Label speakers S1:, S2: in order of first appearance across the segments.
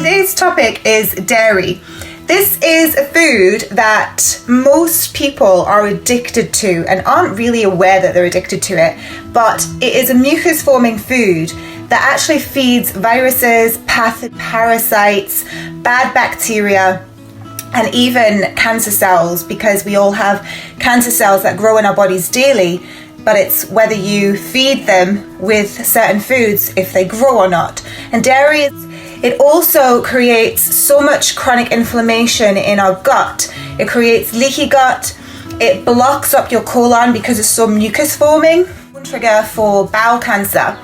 S1: Today's topic is dairy. This is a food that most people are addicted to and aren't really aware that they're addicted to it, but it is a mucus forming food that actually feeds viruses, parasites, bad bacteria, and even cancer cells, because we all have cancer cells that grow in our bodies daily, but it's whether you feed them with certain foods if they grow or not. And dairy, it also creates so much chronic inflammation in our gut. It creates leaky gut. It blocks up your colon because it's so mucus forming. Trigger for bowel cancer.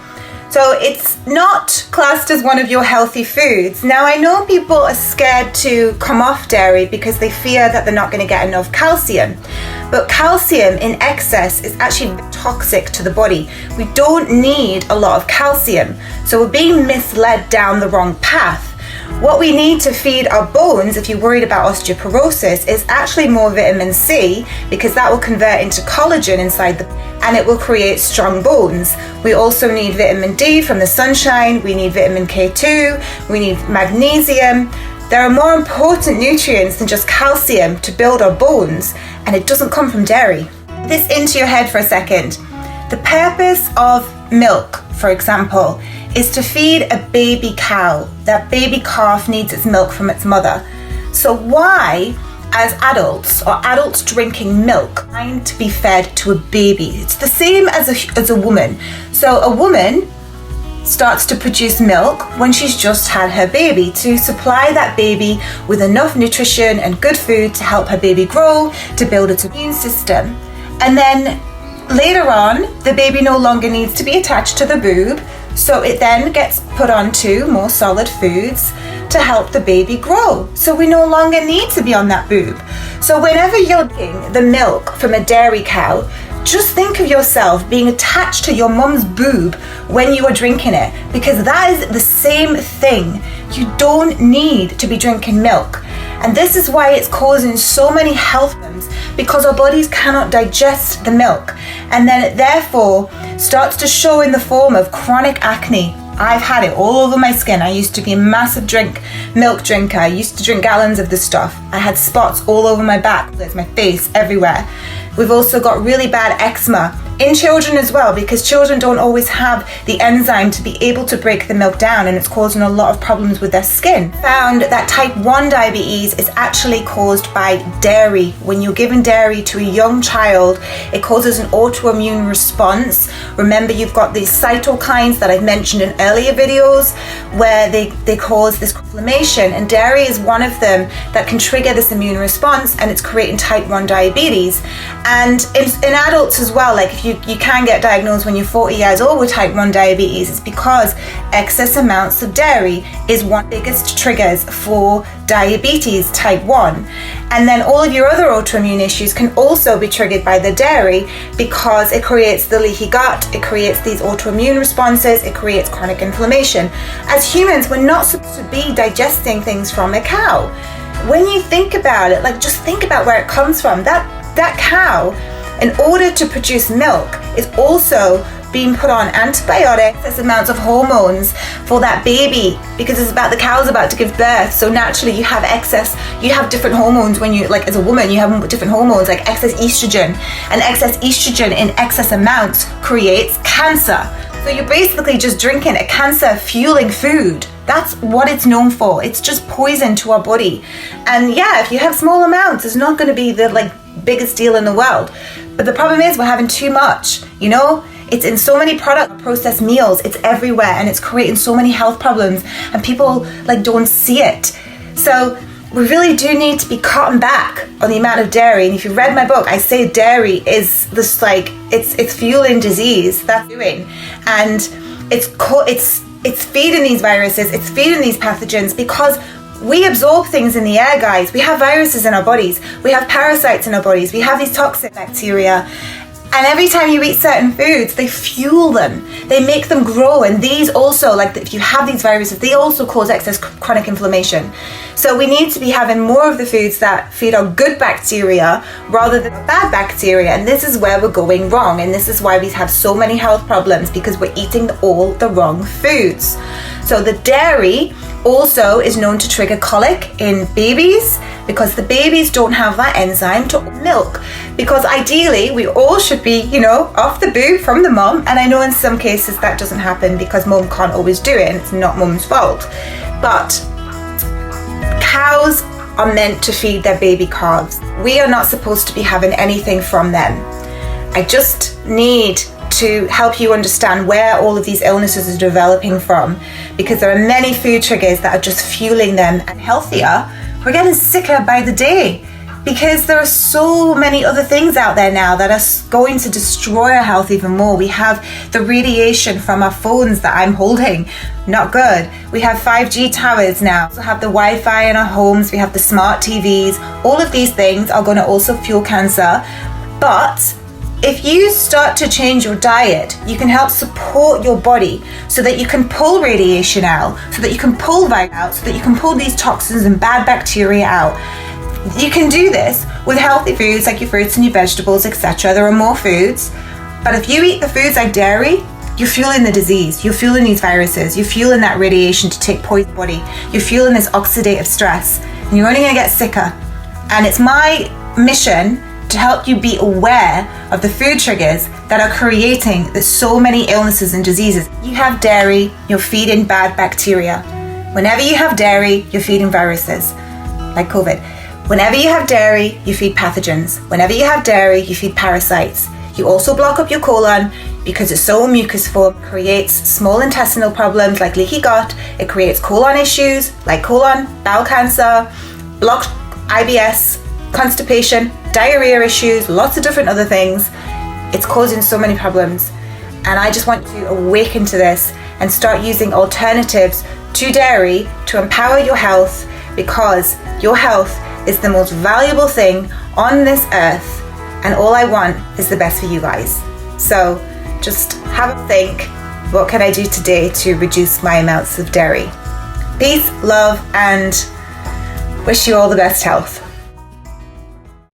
S1: So it's not classed as one of your healthy foods. Now, I know people are scared to come off dairy because they fear that they're not going to get enough calcium. But calcium in excess is actually toxic to the body. We don't need a lot of calcium. So we're being misled down the wrong path. What we need to feed our bones, if you're worried about osteoporosis, is actually more vitamin C, because that will convert into collagen inside and it will create strong bones. We also need vitamin D from the sunshine. We need vitamin K2. We need magnesium. There are more important nutrients than just calcium to build our bones, and it doesn't come from dairy. This into your head for a second. The purpose of milk, for example, is to feed a baby cow. That baby calf needs its milk from its mother. So why, as adults or adults drinking milk, trying to be fed to a baby? It's the same as a woman. So a woman starts to produce milk when she's just had her baby, to supply that baby with enough nutrition and good food to help her baby grow, to build its immune system. And then later on, the baby no longer needs to be attached to the boob, so it then gets put onto more solid foods to help the baby grow. So we no longer need to be on that boob. So whenever you're drinking the milk from a dairy cow, just think of yourself being attached to your mum's boob when you are drinking it, because that is the same thing. You don't need to be drinking milk. And this is why it's causing so many health problems, because our bodies cannot digest the milk. And then it therefore starts to show in the form of chronic acne. I've had it all over my skin. I used to be a massive milk drinker. I used to drink gallons of this stuff. I had spots all over my back, there's my face, everywhere. We've also got really bad eczema in children as well, because children don't always have the enzyme to be able to break the milk down, and it's causing a lot of problems with their skin. Found that type 1 diabetes is actually caused by dairy. When you're given dairy to a young child, it causes an autoimmune response. Remember, you've got these cytokines that I've mentioned in earlier videos where they cause this inflammation, and dairy is one of them that can trigger this immune response, and it's creating type 1 diabetes. And in adults as well, like if you can get diagnosed when you're 40 years old with type 1 diabetes, it's because excess amounts of dairy is one of the biggest triggers for diabetes type 1. And then all of your other autoimmune issues can also be triggered by the dairy, because it creates the leaky gut, it creates these autoimmune responses, it creates chronic inflammation. As humans, we're not supposed to be digesting things from a cow. When you think about it, like just think about where it comes from. That cow, in order to produce milk, is also being put on antibiotics, excess amounts of hormones for that baby, because the cow's about to give birth. So naturally you have different hormones when you, like as a woman, you have different hormones like excess estrogen, and excess estrogen in excess amounts creates cancer. So you're basically just drinking a cancer fueling food. That's what it's known for. It's just poison to our body. And yeah, if you have small amounts, it's not going to be the biggest deal in the world. But the problem is we're having too much, It's in so many processed meals, it's everywhere, and it's creating so many health problems, and people don't see it. So we really do need to be cutting back on the amount of dairy. And if you read my book, I say dairy is this it's fueling disease. That's doing, and it's feeding these viruses, it's feeding these pathogens, because we absorb things in the air, guys. We have viruses in our bodies. We have parasites in our bodies. We have these toxic bacteria. And every time you eat certain foods, they fuel them. They make them grow. And these also, if you have these viruses, they also cause excess chronic inflammation. So we need to be having more of the foods that feed our good bacteria rather than bad bacteria. And this is where we're going wrong. And this is why we have so many health problems, because we're eating all the wrong foods. So the dairy also is known to trigger colic in babies because the babies don't have that enzyme to milk. Because ideally we all should be, off the boot from the mum, and I know in some cases that doesn't happen because mum can't always do it and it's not mum's fault. But cows are meant to feed their baby calves. We are not supposed to be having anything from them. I just need to help you understand where all of these illnesses are developing from, because there are many food triggers that are just fueling them. And healthier, we're getting sicker by the day because there are so many other things out there now that are going to destroy our health even more. We have the radiation from our phones that I'm holding, not good. We have 5G towers now. We also have the Wi-Fi in our homes. We have the smart TVs. All of these things are going to also fuel cancer. But if you start to change your diet, you can help support your body so that you can pull radiation out, so that you can pull virus out, so that you can pull these toxins and bad bacteria out. You can do this with healthy foods like your fruits and your vegetables, etc. There are more foods, but if you eat the foods like dairy, you're fueling the disease, you're fueling these viruses, you're fueling that radiation to take poison body, you're fueling this oxidative stress, and you're only going to get sicker. And it's my mission to help you be aware of the food triggers that are creating so many illnesses and diseases. You have dairy, you're feeding bad bacteria. Whenever you have dairy, you're feeding viruses, like COVID. Whenever you have dairy, you feed pathogens. Whenever you have dairy, you feed parasites. You also block up your colon because it's so mucus formed, creates small intestinal problems like leaky gut. It creates colon issues like colon, bowel cancer, blocked IBS, constipation, diarrhea issues, lots of different other things. It's causing so many problems. And I just want you to awaken to this and start using alternatives to dairy to empower your health, because your health is the most valuable thing on this earth, and all I want is the best for you guys. So just have a think, what can I do today to reduce my amounts of dairy? Peace, love, and wish you all the best health.